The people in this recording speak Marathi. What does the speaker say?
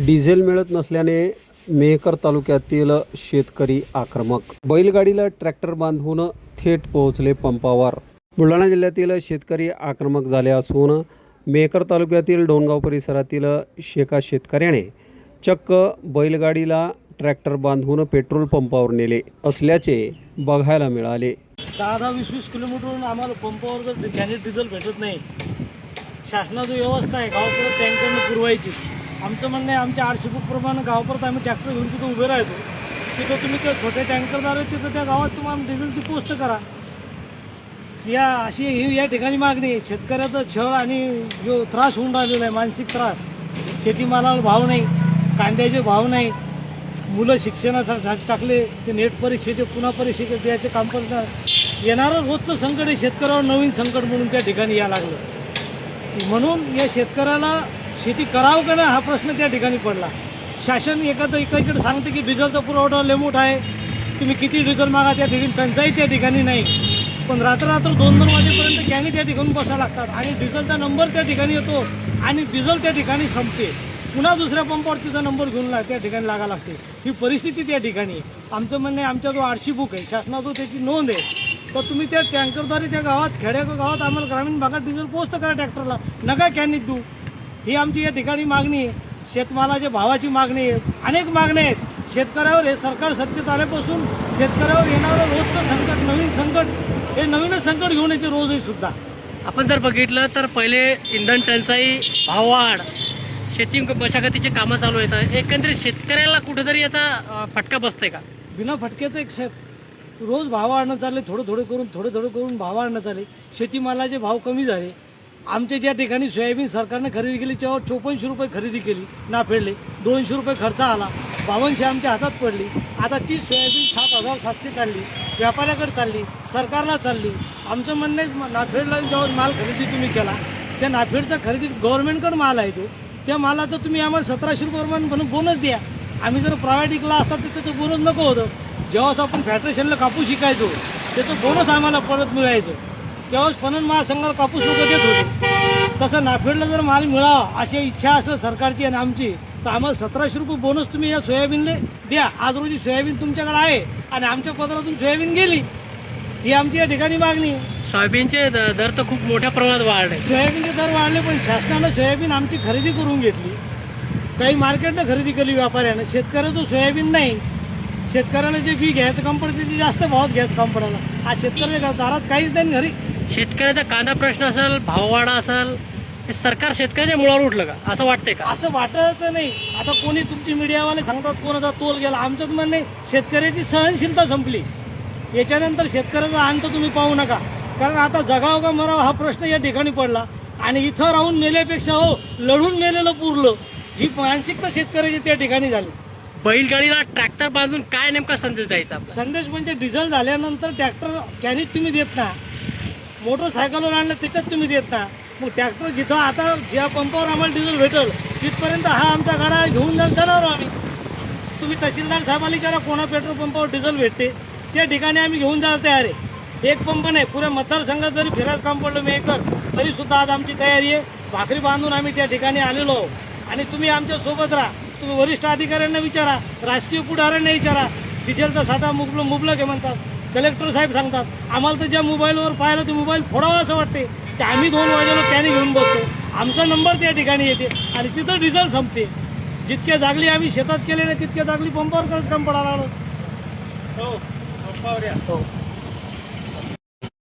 डिझेल मिळत नसल्याने मेहकर तालुक्यातील शेतकरी आक्रमक. बैलगाडीला ट्रॅक्टर बांधून थेट पोहोचले पंपावर. बुलढाणा जिल्ह्यातील शेतकरी आक्रमक झाले असून मेहकर तालुक्यातील डोणगाव परिसरातील एका शेतकऱ्याने चक्क बैलगाडीला ट्रॅक्टर बांधून पेट्रोल पंपावर नेले असल्याचे बघायला मिळाले. 10-20 किलोमीटरवरून आम्हाला पंपावर जर गॅस डिझेल भेटत नाही, शासनाची व्यवस्था आहे गावापर्यंत टँकरने पुरवायची. आमचं म्हणणं आहे आमच्या आरक्षिपूप्रमाणे गावापर्यंत आम्ही ट्रॅक्टर घेऊन तिथं उभे राहतो. तिथं तुम्ही त्या छोटे टँकरदार आहेत तिथं त्या गावात तुम्हाला डिझेलची पोस्ट करा. या ठिकाणी मागणी आहे. शेतकऱ्याचा छळ आणि जो त्रास होऊन राहिलेला आहे, मानसिक त्रास. शेतीमालाला भाव नाही, कांद्याचे भाव नाही, मुलं शिक्षणात टाकले ते नेट परीक्षेचे पुन्हा परीक्षेचे द्यायचे काम करतात. येणारं रोजचं संकट आहे शेतकऱ्यावर, नवीन संकट म्हणून त्या ठिकाणी यायला लागलं. म्हणून या शेतकऱ्याला शेती करावं का नाही हा प्रश्न त्या ठिकाणी पडला. शासन एकाकडे सांगते की डिझेलचा पुरवठा लय मोठा आहे, तुम्ही किती डिझेल मागा, त्या ठिकाणी टंचाई त्या ठिकाणी नाही. पण रात्र 2-2 वाजेपर्यंत कॅनी त्या ठिकाणी बसायला लागतात आणि डिझेलचा नंबर त्या ठिकाणी येतो आणि डिझेल त्या ठिकाणी संपते. पुन्हा दुसऱ्या पंपावर तिचा नंबर घेऊन त्या ठिकाणी लागा लागते. ही परिस्थिती त्या ठिकाणी आहे. आमचं म्हणणं आहे आमचा जो आरशी बुक आहे शासनाचा त्याची नोंद आहे, तर तुम्ही त्या टँकरद्वारे त्या गावात खेड्या गावात आम्हाला ग्रामीण भागात डिझेल पोस्ट करा ट्रॅक्टरला, नका कॅनीत देऊ. ही आमची या ठिकाणी मागणी आहे. शेतमालाच्या भावाची मागणी आहे, अनेक मागण्या आहेत. शेतकऱ्यावर हे सरकार सत्तेत आल्यापासून शेतकऱ्यावर येणारं रोजचं संकट, नवीन संकट, हे नवीनच संकट घेऊन येते रोजही सुद्धा. आपण जर बघितलं तर पहिले इंधन टंचाई, भाववाढ, शेती मशागतीचे कामं चालू आहेत. एकंदरीत शेतकऱ्याला कुठेतरी याचा फटका बसतंय का? बिना फटक्याचं एक रोज भाव वाढणं चालले, थोडं करून भाव वाढणं चालले. शेतीमालाचे भाव कमी झाले. आमच्या ज्या ठिकाणी सोयाबीन सरकारने खरेदी केली त्यावर 54 रुपये खरेदी केली, ना फेडले. 200 रुपये खर्च आला, 5200 आमच्या हातात पडली. आता ती सोयाबीन 7,700 चालली, व्यापाऱ्याकडे चालली, सरकारला चालली. आमचं म्हणणं आहे नाफेडला ज्यावर माल खरेदी तुम्ही केला, त्या नाफेडचा खरेदी गव्हर्नमेंटकडे माल आहे, तो त्या मालाचं तुम्ही आम्हाला 1700 रुपये बोनस द्या. आम्ही जर प्रायव्हेटिकला असतात तर त्याचं बोनस नको होतं. जेव्हा आपण फॅडरेशनला कापूस शिकायचो त्याचं बोनस आम्हाला परत मिळायचं, तेव्हाच पणन महासंघाला कापूस लोक देत होते. तसं नाफेडला जर माल मिळावा अशी इच्छा असलं सरकारची आणि आमची, तर आम्हाला 1700 रुपये बोनस तुम्ही या सोयाबीनला द्या. आज रोजी सोयाबीन तुमच्याकडे आहे आणि आमच्या पदरातून सोयाबीन गेली, ही आमची या ठिकाणी मागणी. सोयाबीनचे दर तर खूप मोठ्या प्रमाणात वाढले. सोयाबीनचे दर वाढले, पण शासनानं सोयाबीन आमची खरेदी करून घेतली. काही मार्केटनं खरेदी केली व्यापाऱ्यानं. शेतकऱ्याचं सोयाबीन नाही. शेतकऱ्याला जे बी घ्यायचं काम पडतं ते जास्त भावात घ्यायचं काम पडायला. आज शेतकऱ्याच्या दारात काहीच नाही घरी. शेतकऱ्याचा कांदा प्रश्न असेल, भाववाढ असेल, हे सरकार शेतकऱ्याच्या मुळावर उठलं का असं वाटतंय का? असं वाटायचं नाही. आता कोणी तुमची मीडियावाले सांगतात कोणाचा तोल गेला. आमचं म्हणणं शेतकऱ्याची सहनशीलता संपली. याच्यानंतर शेतकऱ्याचा अंत तुम्ही पाहू नका. कारण आता जगावं का मरावं हा प्रश्न या ठिकाणी पडला आणि इथं राहून मेल्यापेक्षा लढून मेलेलं पुरलं, ही मानसिकता शेतकऱ्याची त्या ठिकाणी झाली. बैलगाडीला ट्रॅक्टर बांधून काय नेमका संदेश द्यायचा? संदेश म्हणजे डिझेल झाल्यानंतर ट्रॅक्टर कॅनीत तुम्ही देत ना, मोटरसायकलवर आणलं त्याच्यात तुम्ही देत ना. मग ट्रॅक्टर जिथं आता ज्या पंपावर आम्हाला डिझेल भेटेल तिथपर्यंत हा आमचा गाडा घेऊन जाणार आम्ही. तुम्ही तहसीलदार साहेबाला विचारा कोणा पेट्रोल पंपावर डिझेल भेटते, त्या ठिकाणी आम्ही घेऊन जायला तयार आहे. एक पंप नाही, पुऱ्या मतदारसंघात जरी फिरायचं काम पडलं मेहकर, तरी सुद्धा आज आमची तयारी आहे. भाकरी बांधून आम्ही त्या ठिकाणी आलेलो आहोत आणि तुम्ही आमच्या सोबत राहा. तुम्ही वरिष्ठ अधिकाऱ्यांना विचारा, राजकीय पुढाऱ्यांना विचारा. डिझेलचा साठा मुबलक आहे म्हणतात, कलेक्टर साहेब सांगतात. आम्हाला तर ज्या मोबाईलवर पाहिलं ते मोबाईल फोडावा असं वाटते की आम्ही 2 वाजेला त्याने घेऊन बसतो. आमचा नंबर त्या ठिकाणी येते आणि तिथं डिझेल संपते. जितक्या जागली आम्ही शेतात केले नाही तितक्या जागली पंपावर काम पडायला लागलो. हो, पंपावर या. हो.